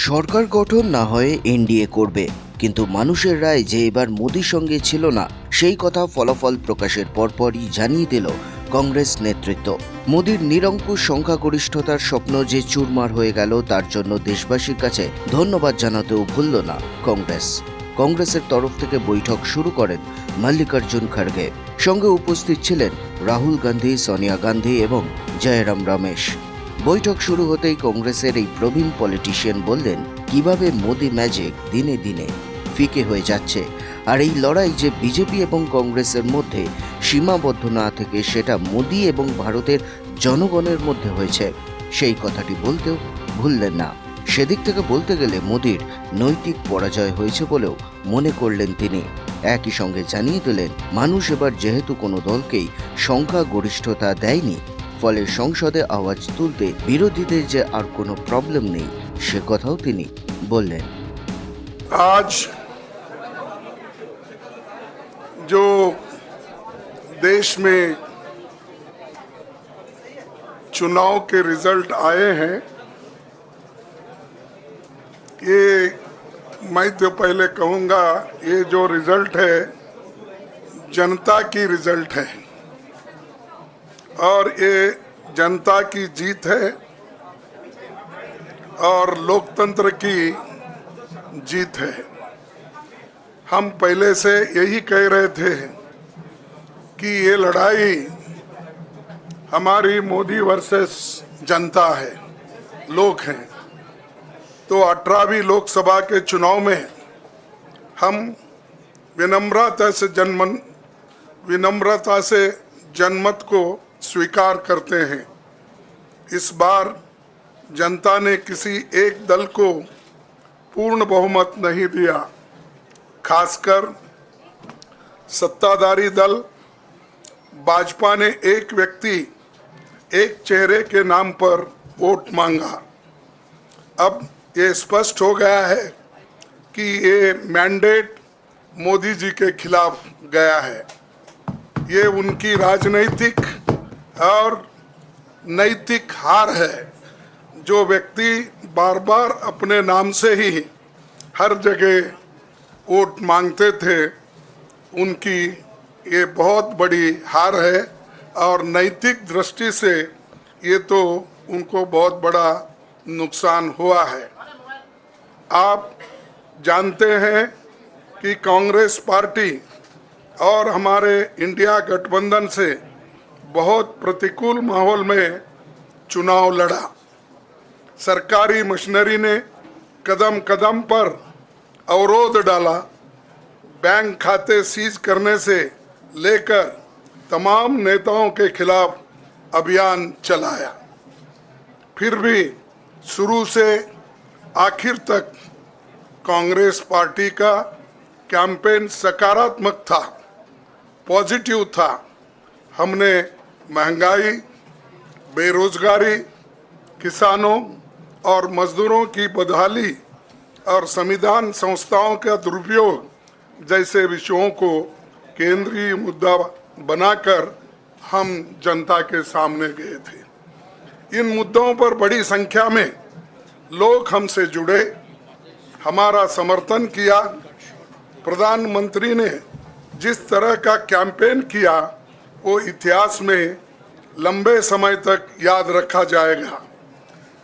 সরকার গঠন না হয়ে এনডিএ করবে, কিন্তু মানুষের রায় যে এবার মোদির সঙ্গে ছিল না সেই কথা ফলাফল প্রকাশের পরপরই জানিয়ে দিল কংগ্রেস নেতৃত্ব। মোদির নিরঙ্কুশ সংখ্যাগরিষ্ঠতার স্বপ্ন যে চুরমার হয়ে গেল তার জন্য দেশবাসীর কাছে ধন্যবাদ জানাতেও ভুলল না কংগ্রেস। কংগ্রেসের তরফ থেকে বৈঠক শুরু করেন মল্লিকার্জুন খড়গে। সঙ্গে উপস্থিত ছিলেন রাহুল গান্ধী, সোনিয়া গান্ধী এবং জয়রাম রমেশ। বৈঠক শুরু হতেই কংগ্রেসের এই প্রবীণ পলিটিশিয়ান বললেন কিভাবে মোদি ম্যাজিক দিনে দিনে ফিকে হয়ে যাচ্ছে, আর এই লড়াই যে বিজেপি এবং কংগ্রেসের মধ্যে সীমাবদ্ধ না থেকে সেটা মোদি এবং ভারতের জনগণের মধ্যে হয়েছে, সেই কথাটি বলতেও ভুললেন না। সেদিক থেকে বলতে গেলে মোদির নৈতিক পরাজয় হয়েছে বলেও মনে করলেন তিনি। একই সঙ্গে জানিয়ে দিলেন মানুষ এবার যেহেতু কোনো দলকেই সংখ্যাগরিষ্ঠতা দেয়নি, ফলে সংসদে আওয়াজ তুলতে বিরোধীদের যে আর কোনো প্রবলেম নেই সে কথাও তিনি বললেন। आज जो देश में चुनाव के रिजल्ट आए हैं, ये मैं तो पहले कहूँगा ये जो रिजल्ट है जनता की रिजल्ट है और ये जनता की जीत है और लोकतंत्र की जीत है। हम पहले से यही कह रहे थे कि ये लड़ाई हमारी मोदी वर्सेस जनता है, लोग हैं। तो 18वीं लोकसभा के चुनाव में हम विनम्रता से जनमत को स्वीकार करते हैं। इस बार जनता ने किसी एक दल को पूर्ण बहुमत नहीं दिया, खासकर सत्ताधारी दल भाजपा ने एक व्यक्ति एक चेहरे के नाम पर वोट मांगा। अब ये स्पष्ट हो गया है कि ये मैंडेट मोदी जी के खिलाफ गया है। ये उनकी राजनीतिक और नैतिक हार है। जो व्यक्ति बार बार अपने नाम से ही हर जगह वोट मांगते थे, उनकी ये बहुत बड़ी हार है और नैतिक दृष्टि से ये तो उनको बहुत बड़ा नुकसान हुआ है। आप जानते हैं कि कांग्रेस पार्टी और हमारे इंडिया गठबंधन से बहुत प्रतिकूल माहौल में चुनाव लड़ा। सरकारी मशीनरी ने कदम कदम पर अवरोध डाला, बैंक खाते सीज करने से लेकर तमाम नेताओं के खिलाफ अभियान चलाया। फिर भी शुरू से आखिर तक कांग्रेस पार्टी का कैंपेन सकारात्मक था, पॉजिटिव था। हमने महंगाई, बेरोजगारी, किसानों और मजदूरों की बदहाली और संविधान संस्थाओं का दुरुपयोग जैसे विषयों को केंद्रीय मुद्दा बनाकर हम जनता के सामने गए थे। इन मुद्दों पर बड़ी संख्या में लोग हमसे जुड़े, हमारा समर्थन किया। प्रधानमंत्री ने जिस तरह का कैंपेन किया वो इतिहास में लंबे समय तक याद रखा जाएगा।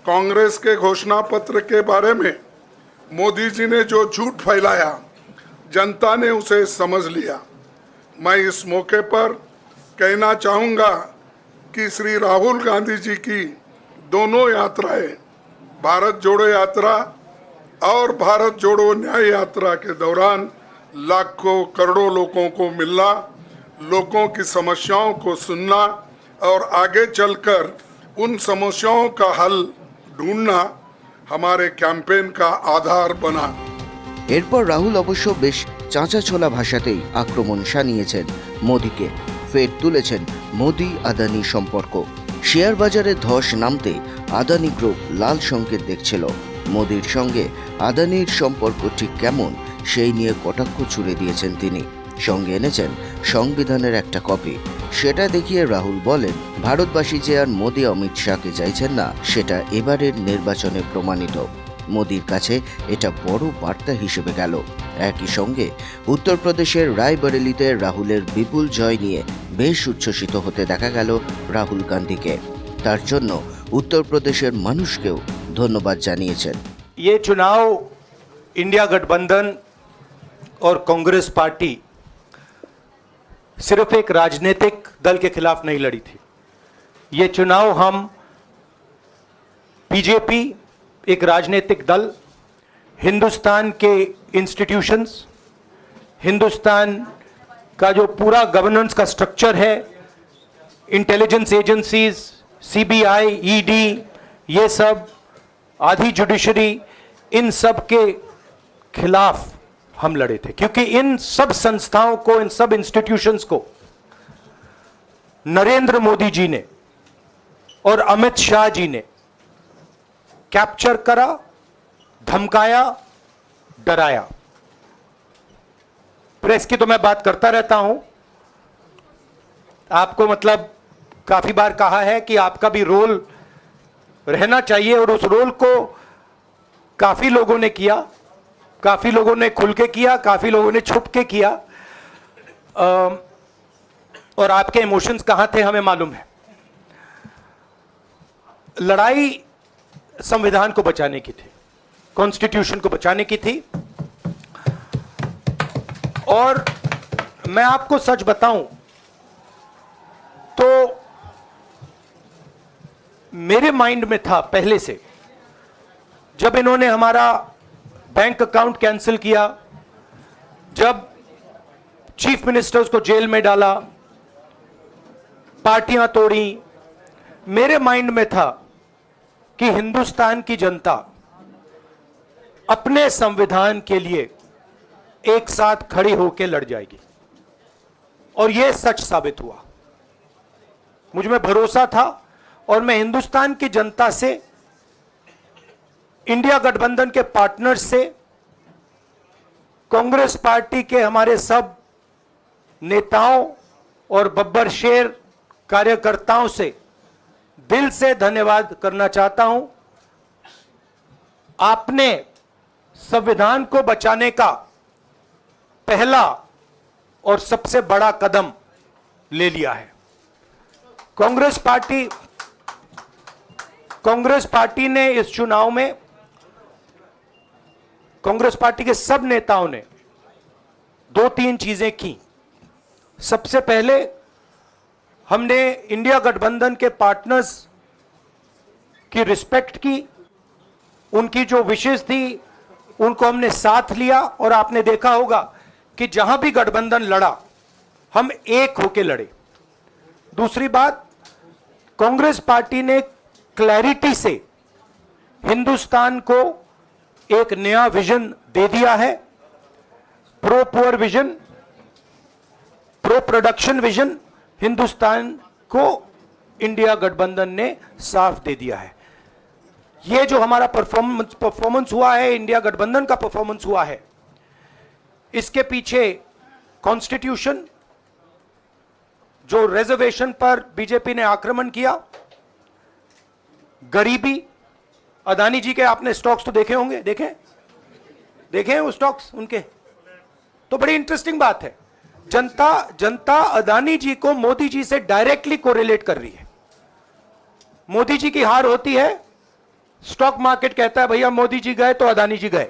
कांग्रेस के घोषणा पत्र के बारे में मोदी जी ने जो झूठ फैलाया, जनता ने उसे समझ लिया। मैं इस मौके पर कहना चाहूँगा कि श्री राहुल गांधी जी की दोनों यात्राएं, भारत जोड़ो यात्रा और भारत जोड़ो न्याय यात्रा के दौरान लाखों करोड़ों लोगों को मिलना, लोगों की समस्याओं को सुनना और आगे चलकर उन समस्याओं का हल ढूंढना हमारे कैंपेन का आधार बना। এরপর রাহুল অবশ্য বেশ চাঁচাছোলা ভাষাতেই আক্রমণ শানিয়েছেন মোদিকে। ফের তুলেছেন মোদি আদানি সম্পর্ক। শেয়ার বাজারে ধস নামতে আদানি গ্রুপ লাল সংকেত দেখছিল। মোদির সঙ্গে আদানির সম্পর্ক ঠিক কেমন সেই নিয়ে কটাক্ষ ছুড়ে দিয়েছেন তিনি। সঙ্গে এনেছেন সংবিধানের একটা কপি। সেটা দেখিয়ে রাহুল বলেন ভারতবাসী যে আর মোদি অমিত শাহকে চাইছেন না সেটা এবারের নির্বাচনে প্রমাণিত। মোদির কাছে এটা বড় বার্তা হিসেবে গেল। একই সঙ্গে উত্তরপ্রদেশের রায়বরেলিতে রাহুলের বিপুল জয় নিয়ে বেশ উচ্ছ্বসিত হতে দেখা গেল রাহুল গান্ধীকে। তার জন্য উত্তরপ্রদেশের মানুষকেও ধন্যবাদ জানিয়েছেন। ये चुनाव इंडिया गठबंधन और कांग्रेस पार्टी सिर्फ एक राजनीतिक दल के खिलाफ नहीं लड़ी थी। ये चुनाव हम बीजेपी, एक राजनीतिक दल, हिंदुस्तान के इंस्टीट्यूशंस, हिंदुस्तान का जो पूरा गवर्नेंस का स्ट्रक्चर है, इंटेलिजेंस एजेंसीज, सीबीआई, ईडी, ये सब, आधी जुडिशरी, इन सब के खिलाफ हम लड़े थे। क्योंकि इन सब संस्थाओं को, इन सब इंस्टीट्यूशंस को नरेंद्र मोदी जी ने और अमित शाह जी ने कैप्चर करा, धमकाया, डराया। प्रेस की तो मैं बात करता रहता हूं, आपको मतलब काफी बार कहा है कि आपका भी रोल रहना चाहिए, और उस रोल को काफी लोगों ने किया, काफी लोगों ने खुल के किया, काफी लोगों ने छुप के किया, और आपके इमोशंस कहां थे हमें मालूम है। लड़ाई संविधान को बचाने की थी, कॉन्स्टिट्यूशन को बचाने की थी। और मैं आपको सच बताऊं तो मेरे माइंड में था पहले से, जब इन्होंने हमारा बैंक अकाउंट कैंसिल किया, जब चीफ मिनिस्टर्स को जेल में डाला, पार्टियां तोड़ी, मेरे माइंड में था कि हिंदुस्तान की जनता अपने संविधान के लिए एक साथ खड़ी होकर लड़ जाएगी। और यह सच साबित हुआ। मुझ में भरोसा था, और मैं हिंदुस्तान की जनता से, इंडिया गठबंधन के पार्टनर्स से, कांग्रेस पार्टी के हमारे सब नेताओं और बब्बर शेर कार्यकर्ताओं से दिल से धन्यवाद करना चाहता हूं। आपने संविधान को बचाने का पहला और सबसे बड़ा कदम ले लिया है। कांग्रेस पार्टी ने इस चुनाव में, कांग्रेस पार्टी के सब नेताओं ने 2-3 चीजें की। सबसे पहले हमने इंडिया गठबंधन के पार्टनर्स की रिस्पेक्ट की, उनकी जो विशेष थी उनको हमने साथ लिया, और आपने देखा होगा कि जहां भी गठबंधन लड़ा हम एक होकर लड़े। दूसरी बात, कांग्रेस पार्टी ने क्लैरिटी से हिंदुस्तान को एक नया विजन दे दिया है, pro poor vision, pro production vision Hindustan को इंडिया गठबंधन ने साफ दे दिया है। ये जो हमारा परफॉर्मेंस हुआ है, इंडिया गठबंधन का परफॉर्मेंस हुआ है, इसके पीछे कॉन्स्टिट्यूशन, जो रिजर्वेशन पर बीजेपी ने आक्रमण किया, गरीबी, अदानी जी के आपने स्टॉक्स तो देखे होंगे, देखे हैं वो स्टॉक्स उनके, तो बड़ी इंटरेस्टिंग बात है। जनता अदानी जी को मोदी जी से डायरेक्टली कोरिलेट कर रही है। मोदी जी की हार होती है, स्टॉक मार्केट कहता है भैया मोदी जी गए तो अदानी जी गए,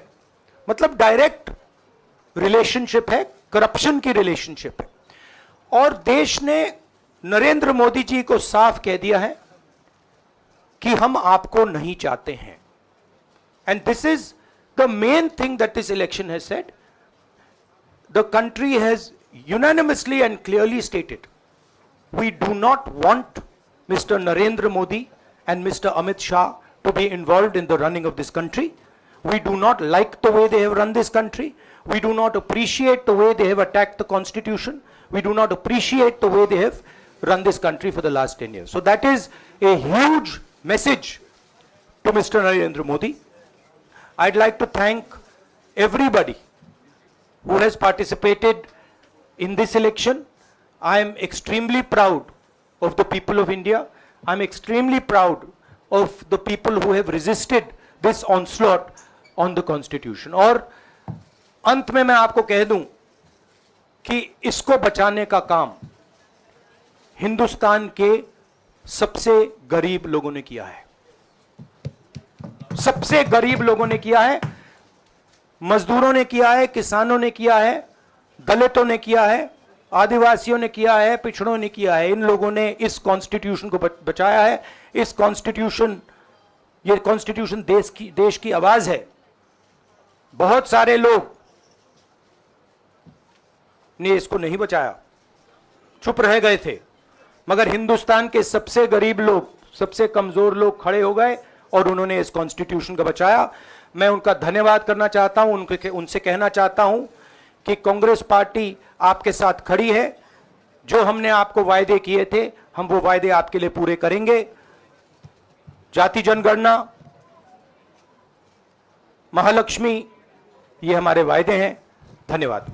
मतलब डायरेक्ट रिलेशनशिप है, करप्शन की रिलेशनशिप है। और देश ने नरेंद्र मोदी जी को साफ कह दिया है कि हम आपको नहीं चाहते हैं। And this is the main thing that this election has said. The country has unanimously and clearly stated, we do not want Mr. Narendra Modi and Mr. Amit Shah to be involved in the running of this country. We do not like the way they have run this country. We do not appreciate the way they have attacked the constitution. We do not appreciate the way they have run this country for the last 10 years. So that is a huge message to Mr. Narendra Modi. I'd like to thank everybody who has participated in this election. I am extremely proud of the people of India. I'm extremely proud of the people who have resisted this onslaught on the constitution. और अंत में मैं आपको कह दूं कि इसको बचाने का काम हिंदुस्तान के सबसे गरीब लोगों ने किया है, सबसे गरीब लोगों ने किया है, मजदूरों ने किया है, किसानों ने किया है, दलितों ने किया है, आदिवासियों ने किया है, पिछड़ों ने किया है। इन लोगों ने इस कॉन्स्टिट्यूशन को बचाया है। इस कॉन्स्टिट्यूशन, ये कॉन्स्टिट्यूशन देश की आवाज है। बहुत सारे लोग ने इसको नहीं बचाया, चुप रह गए थे, मगर हिंदुस्तान के सबसे गरीब लोग, सबसे कमजोर लोग खड़े हो गए और उन्होंने इस कॉन्स्टिट्यूशन को बचाया। मैं उनका धन्यवाद करना चाहता हूं, उनसे कहना चाहता हूं कि कांग्रेस पार्टी आपके साथ खड़ी है। जो हमने आपको वायदे किए थे, हम वो वायदे आपके लिए पूरे करेंगे। जाति जनगणना, महालक्ष्मी, ये हमारे वायदे हैं। धन्यवाद।